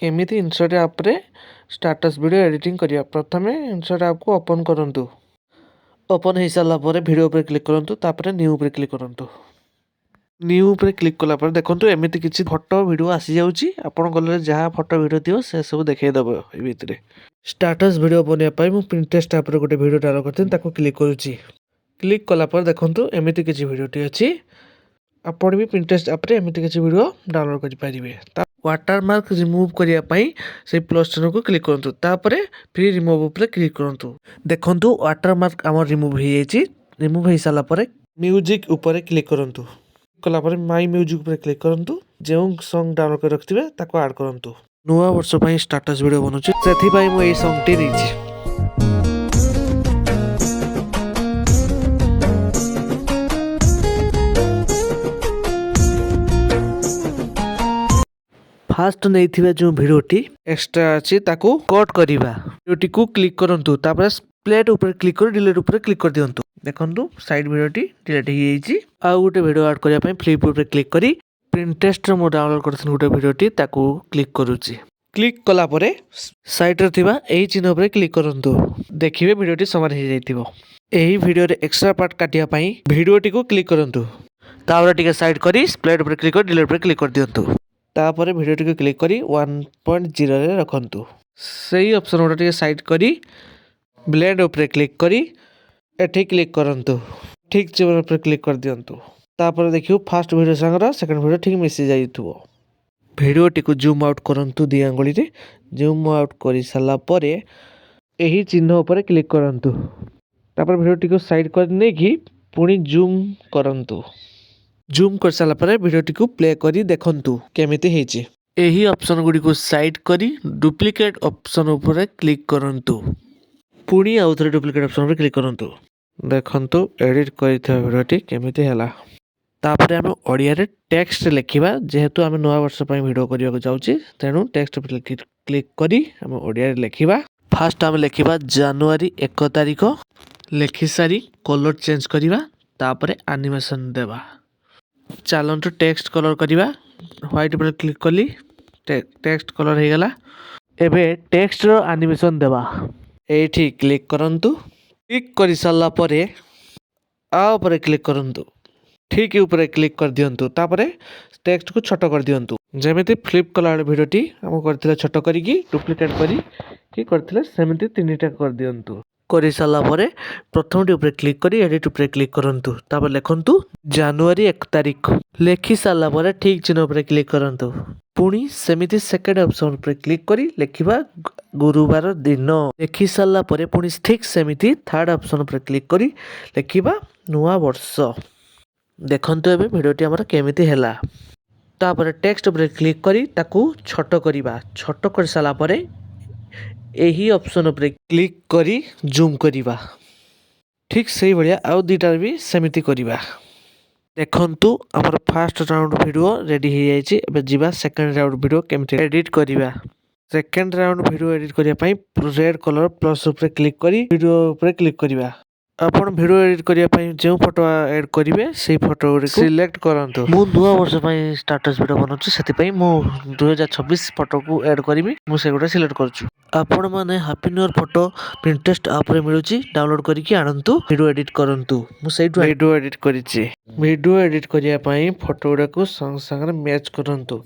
केमिति insert app रे status video editing करिया। प्रथमे इनसर्ट ऐप को ओपन करंतु। ओपन हो सारा पर वीडियो पर क्लिक करंतु, तापर न्यू पर क्लिक करंतु। न्यू पर क्लिक कला पर देखंतु एमिति किछि फोटो वीडियो आसी जाउची। आपण गले जहाँ फोटो वीडियो दियो से सब देखाई दबो ए भितरे। स्टेटस वीडियो बनिया पाई मु पिंटरेस्ट ऐप रे गोटे वीडियो डाउनलोड करथिन, ताको क्लिक करूची। क्लिक कला पर देखंतु एमिति किछि वीडियो टी अछि। आपण भी पिंटरेस्ट ऐप रे एमिति किछि वीडियो डाउनलोड करि परिबे। वाटरमार्क रिमूव करिया पाई से प्लस चिन्ह को क्लिक करंतु, तापरे फ्री रिमूव ऊपर क्लिक करंतु। देखंतु वाटरमार्क हमर रिमूव हे जायछि। रिमूव हे साला परे म्यूजिक ऊपर क्लिक करंतु। कला परे माय म्यूजिक ऊपर क्लिक करंतु। जेउ सॉन्ग डाउनलोड कर रखथिबे ताको ऐड करंतु। नुवा वर्ष पई स्टेटस वीडियो बनउछि, सेथि पई मु ए सॉन्ग टी दैछि। फास्ट नहीं जो भिडियोटी एक्स्ट्रा अच्छी ताको कट करिबा। भिडियोटी को क्लिक करंतु, तापर प्लेट ऊपर क्लिक कर डिलीट ऊपर क्लिक कर दियंतु। देखंतु साइड भिडियोटी डिलीट हो जाइछि। आ गोटे भिडियो ऐड करिया पई फ्लिप ऊपर क्लिक करी पिंटरेस्ट रे मो डाउनलोड करथिन गोटे भिडियोटी ताको क्लिक करूछि। क्लिक कला परे साइड रे थिबा एही चिन्ह ऊपर क्लिक करंतु। देखिबे भिडियोटी समान हो जाइतिबो। एही भिडियो रे एक्स्ट्रा पार्ट काटिया पई भिडियोटी को क्लिक करंतु। तापर टिके साइड करी प्लेट ऊपर क्लिक कर डिलीट ऊपर क्लिक कर दियंतु। तापर भिडियोटी को क्लिक करी 1.0 रे रखंतु। सही ऑप्शन गोटे टिके साइड करी ब्लेंड ऊपर क्लिक करी एठी क्लिक करंतु। ठीक चिन्ह ऊपर क्लिक कर दियंतु। तापर देखियो फर्स्ट वीडियो संगर सेकंड वीडियो ठीक मिसी जाइथुबो। भिडियोटी को जूम आउट करंतु दी आंगुली रे। जूम आउट करी साला परे एही चिन्ह ऊपर क्लिक करंतु। तापर भिडियोटी को साइड कर नै कि पुनी जूम करंतु। जूम कर साला परे वीडियोटी को प्ले करी देखंतु केमिति हेछि। एही ऑप्शन गुडी को साइड करी डुप्लीकेट ऑप्शन ऊपर क्लिक करंतु। पुनी आउथरे डुप्लीकेट ऑप्शन ऊपर क्लिक करंतु। देखंतु एडिट करिथा वीडियोटी केमिति हैला। तापर हम ओडिया रे टेक्स्ट लिखिबा। जेहेतु हम नवा वर्ष पई वीडियो करिया को जाउची, तेनु टेक्स्ट पर क्लिक करी हम ओडिया रे लिखिबा। फर्स्ट हम लिखिबा जनवरी 1 तारिख। लिखि सारी कलर चेंज करिबा। तापर एनिमेशन देबा। चलंतु टेक्स्ट कलर करिबा। व्हाइट पर क्लिक कली टेक्स्ट कलर हे गला। एबे टेक्स्ट रो एनिमेशन देबा। एठी क्लिक करंतु। क्लिक करि साला परे आ ऊपर क्लिक करंतु। ठीक ऊपर क्लिक कर दियंतु। तापरे टेक्स्ट को छोटो कर दियंतु। जेमिति फ्लिप कला वीडियोटी हम करथिले छोटो करिकी डुप्लीकेट करी कि करथिले सेमिति तीनटा कर दियंतु। करि साला परे प्रथमटी ऊपर क्लिक करी एडिट ऊपर क्लिक करंतु। तापर लिखंतु जनवरी 1 तारिख। लिखि साला परे ठीक चिन्ह ऊपर क्लिक करंतु। पुणी सेमिति सेकंड ऑप्शन ऊपर क्लिक करी लिखिबा गुरुवार दिन। लिखि साला परे पुणी ठीक सेमिति थर्ड ऑप्शन ऊपर क्लिक करी लिखिबा नुवा वर्ष। देखंतु एबे भिडियोटी हमर केमिति हैला। तापर टेक्स्ट ऊपर क्लिक करी ताकू छोटो करिबा। छोटो कर साला परे एही ऑप्शन ऊपर क्लिक करी जूम करिबा। ठीक सही बढ़िया आउ दीटा भी सेमिति करिबा। देखंतु हमर फर्स्ट राउंड वीडियो रेडी हो जाइछि। एबे जिबा सेकंड राउंड वीडियो केमिति एडिट करिबा। सेकंड राउंड वीडियो एडिट करिया पई रेड कलर प्लस ऊपर क्लिक करी वीडियो ऊपर क्लिक करिबा। आपण वीडियो एडिट करिया पई जे फोटो ऐड करिवे सेही फोटो को सिलेक्ट करंतु। मु नुवा वर्ष पई स्टेटस वीडियो बनउछि, सेति पई मु 2026 फोटो को ऐड करिवि। मु सेगुडा सिलेक्ट करछु। आपण माने happy new year photo Pinterest app रे मिलुछि। डाउनलोड करिकि आनंतु वीडियो एडिट करंतु। मु सेइटु वीडियो एडिट करिछि। वीडियो एडिट करिया पई फोटो गुडा को संग संग मैच करंतु।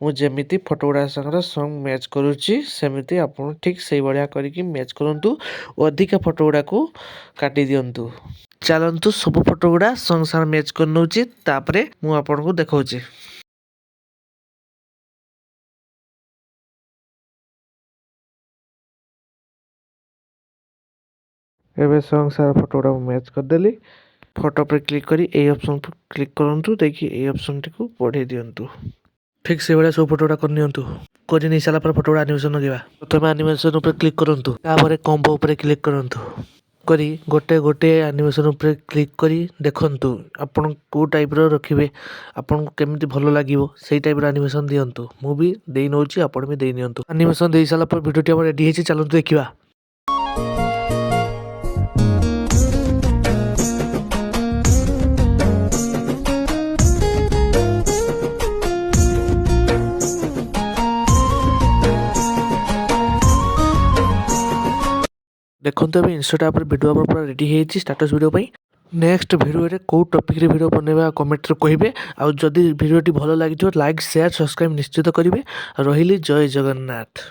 मु जेमिति फोटो गुडा संग संग मैच करूछि सेमिति आपण ठीक सही बढ़िया करिकि मैच करंतु। अधिक फोटो गुडा को काटी दियंतु। चलंतु सब फोटो गुडा संग संग मैच कर नउछि। तापरे मु आपण को देखौछि। एबे संग सारा फोटो गुडा मैच कर देली। फोटो पर क्लिक करी ए ऑप्शन पर क्लिक करंतु। देखि ए ऑप्शन टी को बढ़े दियंतु। ठीक से बड़ा सब फोटोडा कर नियंतु। करि नै साला पर फोटोडा एनिमेशन लगिबा। प्रथमे एनिमेशन ऊपर क्लिक करंतु। तापर कॉम्बो ऊपर क्लिक करंतु। करी गोटे गोटे एनिमेशन ऊपर क्लिक करी देखंतु आपण को टाइप रो रखिबे। आपण को केमिति भलो लागिवो सेही टाइप रो एनिमेशन दियंतु। मु भी देई नउची आपण भी देई नियंतु। एनिमेशन देई साला पर वीडियोटी हमर रेडी हेछि। चलंतु देखिबा। देखो अभी इंस्टा आप वीडियो आम पूरा रेडी है स्टाटस वीडियो पर। नेक्स्ट वीडियो कौ टॉपिक रे वीडियो बनवा कमेंट रे कहिबे। आ जदि वीडियोटी भल लगी लाइक शेयर सब्सक्राइब निश्चित करेंगे। रही जय जगन्नाथ।